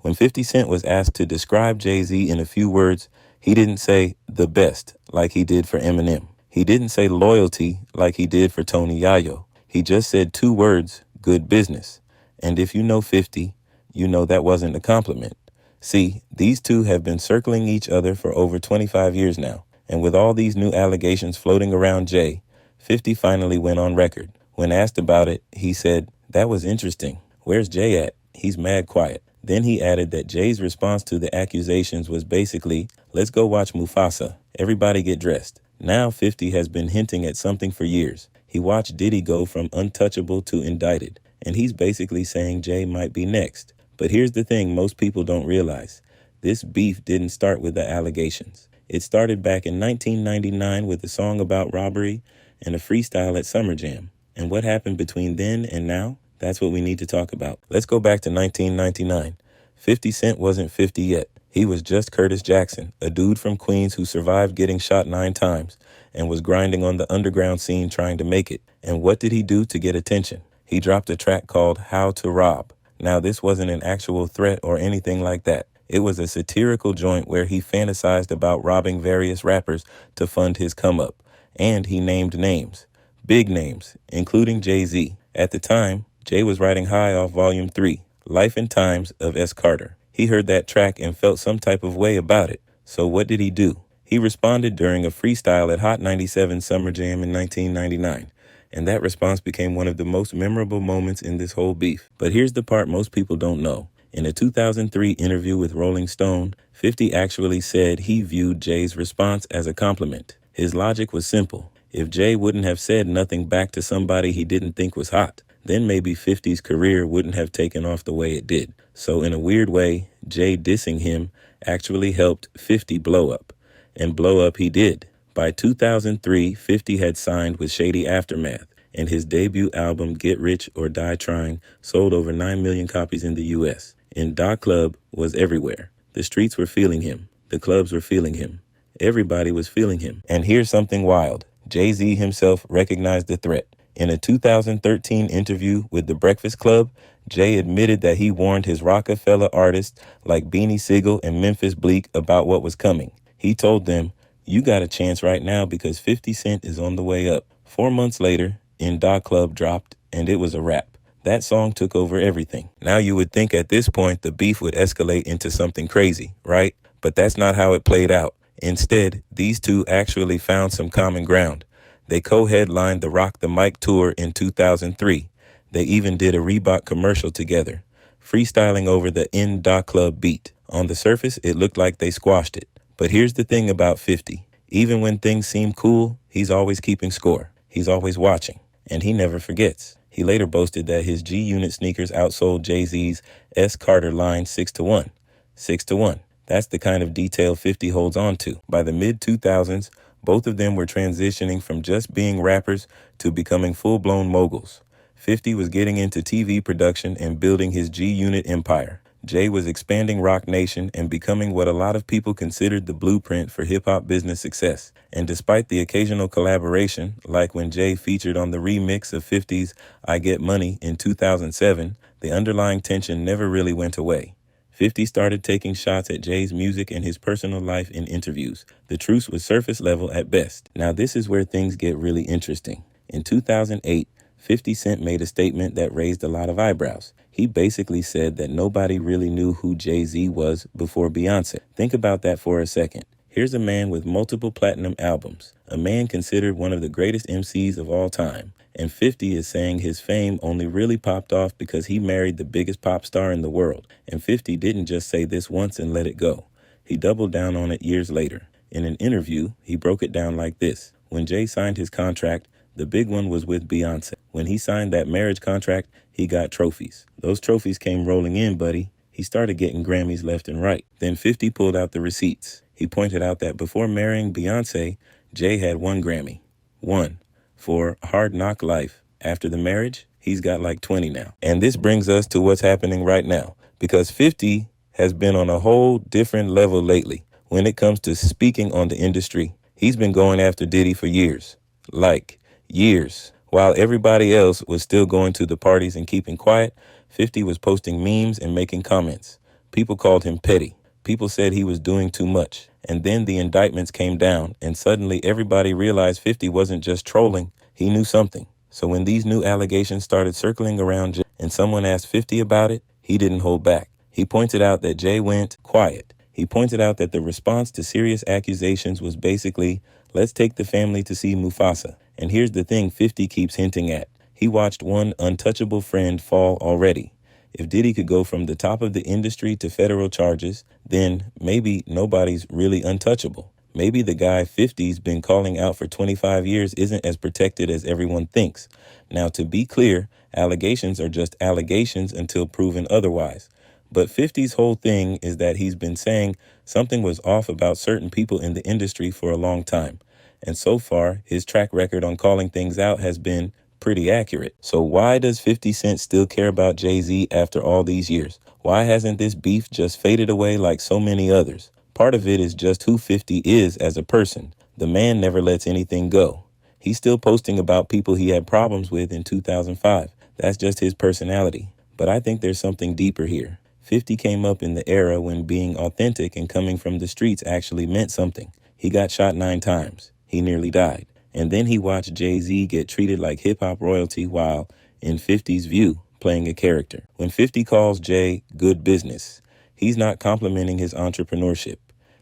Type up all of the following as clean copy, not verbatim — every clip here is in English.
When 50 Cent was asked to describe Jay-Z in a few words, he didn't say the best like he did for Eminem. He didn't say loyalty like he did for Tony Yayo. He just said two words, good business. And if you know 50, you know that wasn't a compliment. See, these two have been circling each other for over 25 years now. And with all these new allegations floating around Jay, 50 finally went on record. When asked about it, he said, "That was interesting. Where's Jay at? He's mad quiet." Then he added that Jay's response to the accusations was basically, "Let's go watch Mufasa. Everybody get dressed." Now 50 has been hinting at something for years. He watched Diddy go from untouchable to indicted, and he's basically saying Jay might be next. But here's the thing most people don't realize. This beef didn't start with the allegations. It started back in 1999 with a song about robbery and a freestyle at Summer Jam. And what happened between then and now? That's what we need to talk about. Let's go back to 1999. 50 Cent wasn't 50 yet. He was just Curtis Jackson, a dude from Queens who survived getting shot 9 times and was grinding on the underground scene trying to make it. And what did he do to get attention? He dropped a track called How to Rob. Now, this wasn't an actual threat or anything like that. It was a satirical joint where he fantasized about robbing various rappers to fund his come-up. And he named names, big names, including Jay-Z. At the time, Jay was riding high off Volume 3, Life and Times of S. Carter. He heard that track and felt some type of way about it. So what did he do? He responded during a freestyle at Hot 97 Summer Jam in 1999. And that response became one of the most memorable moments in this whole beef. But here's the part most people don't know. In a 2003 interview with Rolling Stone, 50 actually said he viewed Jay's response as a compliment. His logic was simple. If Jay wouldn't have said nothing back to somebody he didn't think was hot, then maybe 50's career wouldn't have taken off the way it did. So in a weird way, Jay dissing him actually helped 50 blow up. And blow up he did. By 2003, 50 had signed with Shady Aftermath, and his debut album, Get Rich or Die Trying, sold over 9 million copies in the U.S. And Da Club was everywhere. The streets were feeling him. The clubs were feeling him. Everybody was feeling him. And here's something wild. Jay-Z himself recognized the threat. In a 2013 interview with The Breakfast Club, Jay admitted that he warned his Rockefeller artists like Beanie Sigel and Memphis Bleak about what was coming. He told them, "You got a chance right now because 50 Cent is on the way up." 4 months later, In Da Club dropped, and it was a wrap. That song took over everything. Now you would think at this point the beef would escalate into something crazy, right? But that's not how it played out. Instead, these two actually found some common ground. They co-headlined the Rock the Mic tour in 2003. They even did a Reebok commercial together, freestyling over the In Da Club beat. On the surface, it looked like they squashed it. But here's the thing about 50. Even when things seem cool, he's always keeping score. He's always watching. And he never forgets. He later boasted that his G-Unit sneakers outsold Jay-Z's S. Carter line 6-1. 6-1. That's the kind of detail 50 holds on to. By the mid-2000s, both of them were transitioning from just being rappers to becoming full-blown moguls. 50 was getting into TV production and building his G-Unit empire. Jay was expanding Rock Nation and becoming what a lot of people considered the blueprint for hip-hop business success. And despite the occasional collaboration, like when Jay featured on the remix of 50's I Get Money in 2007, the underlying tension never really went away. 50 started taking shots at Jay's music and his personal life in interviews. The truce was surface level at best. Now this is where things get really interesting. In 2008, 50 Cent made a statement that raised a lot of eyebrows. He basically said that nobody really knew who Jay-Z was before Beyonce. Think about that for a second. Here's a man with multiple platinum albums, a man considered one of the greatest MCs of all time. And 50 is saying his fame only really popped off because he married the biggest pop star in the world. And 50 didn't just say this once and let it go. He doubled down on it years later. In an interview, he broke it down like this. When Jay signed his contract, the big one was with Beyonce. When he signed that marriage contract, he got trophies. Those trophies came rolling in, buddy. He started getting Grammys left and right. Then 50 pulled out the receipts. He pointed out that before marrying Beyonce, Jay had 1 Grammy. 1. For Hard Knock Life. After the marriage, he's got like 20 now. And this brings us to what's happening right now. Because 50 has been on a whole different level lately when it comes to speaking on the industry. He's been going after Diddy for years. Like, years. While everybody else was still going to the parties and keeping quiet, 50 was posting memes and making comments. People called him petty. People said he was doing too much. And then the indictments came down, and suddenly everybody realized 50 wasn't just trolling, he knew something. So when these new allegations started circling around Jay and someone asked 50 about it, he didn't hold back. He pointed out that Jay went quiet. He pointed out that the response to serious accusations was basically, let's take the family to see Mufasa. And here's the thing 50 keeps hinting at. He watched one untouchable friend fall already. If Diddy could go from the top of the industry to federal charges, then maybe nobody's really untouchable. Maybe the guy 50's been calling out for 25 years isn't as protected as everyone thinks. Now, to be clear, allegations are just allegations until proven otherwise. But 50's whole thing is that he's been saying something was off about certain people in the industry for a long time. And so far, his track record on calling things out has been pretty accurate. So why does 50 Cent still care about Jay-Z after all these years? Why hasn't this beef just faded away like so many others? Part of it is just who 50 is as a person. The man never lets anything go. He's still posting about people he had problems with in 2005. That's just his personality. But I think there's something deeper here. 50 came up in the era when being authentic and coming from the streets actually meant something. He got shot 9 times. He nearly died. And then he watched Jay-Z get treated like hip-hop royalty while, in 50's view, playing a character. When 50 calls Jay good business, he's not complimenting his entrepreneurship.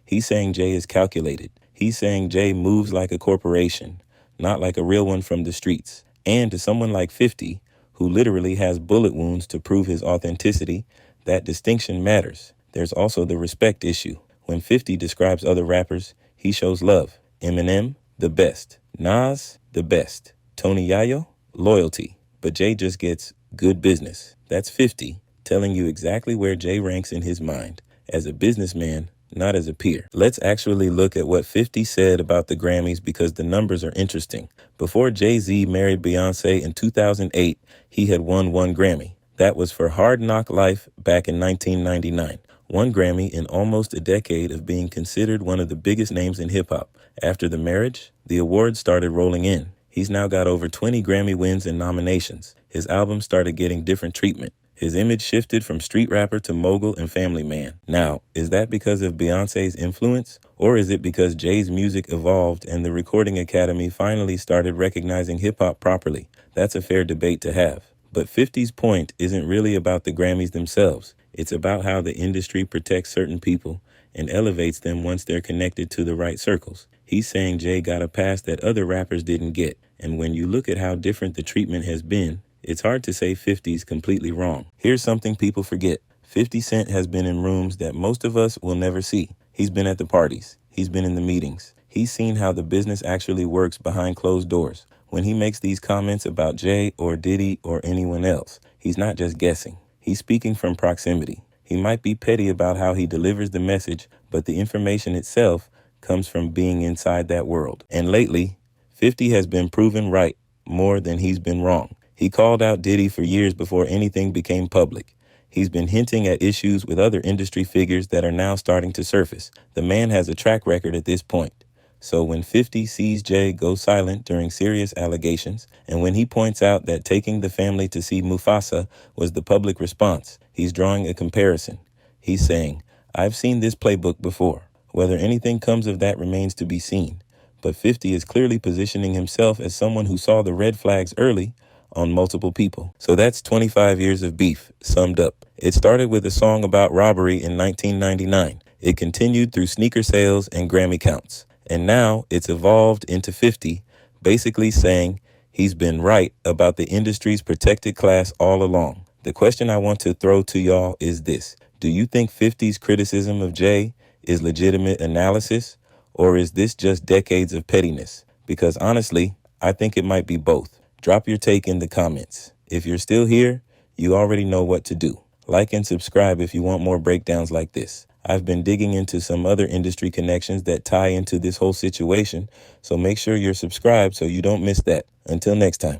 He's saying Jay is calculated. He's saying Jay moves like a corporation, not like a real one from the streets. And to someone like 50, who literally has bullet wounds to prove his authenticity, that distinction matters. There's also the respect issue. When 50 describes other rappers, he shows love. Eminem, the best. Nas, the best. Tony Yayo, loyalty. But Jay just gets good business. That's 50, telling you exactly where Jay ranks in his mind, as a businessman, not as a peer. Let's actually look at what 50 said about the Grammys because the numbers are interesting. Before Jay-Z married Beyonce in 2008, he had won 1 Grammy. That was for Hard Knock Life back in 1999. 1 Grammy in almost a decade of being considered one of the biggest names in hip-hop. After the marriage, the awards started rolling in. He's now got over 20 Grammy wins and nominations. His album started getting different treatment. His image shifted from street rapper to mogul and family man. Now, is that because of Beyonce's influence? Or is it because Jay's music evolved and the Recording Academy finally started recognizing hip-hop properly? That's a fair debate to have. But 50's point isn't really about the Grammys themselves. It's about how the industry protects certain people and elevates them once they're connected to the right circles. He's saying Jay got a pass that other rappers didn't get. And when you look at how different the treatment has been, it's hard to say 50's completely wrong. Here's something people forget. 50 Cent has been in rooms that most of us will never see. He's been at the parties. He's been in the meetings. He's seen how the business actually works behind closed doors. When he makes these comments about Jay or Diddy or anyone else, he's not just guessing. He's speaking from proximity. He might be petty about how he delivers the message, but the information itself comes from being inside that world. And lately, 50 has been proven right more than he's been wrong. He called out Diddy for years before anything became public. He's been hinting at issues with other industry figures that are now starting to surface. The man has a track record at this point. So when 50 sees Jay go silent during serious allegations, and when he points out that taking the family to see Mufasa was the public response, he's drawing a comparison. He's saying, I've seen this playbook before. Whether anything comes of that remains to be seen. But 50 is clearly positioning himself as someone who saw the red flags early on multiple people. So that's 25 years of beef, summed up. It started with a song about robbery in 1999. It continued through sneaker sales and Grammy counts. And now it's evolved into 50, basically saying he's been right about the industry's protected class all along. The question I want to throw to y'all is this. Do you think 50's criticism of Jay is legitimate analysis, or is this just decades of pettiness? Because honestly, I think it might be both. Drop your take in the comments. If you're still here, you already know what to do. Like and subscribe if you want more breakdowns like this. I've been digging into some other industry connections that tie into this whole situation, so make sure you're subscribed so you don't miss that. Until next time.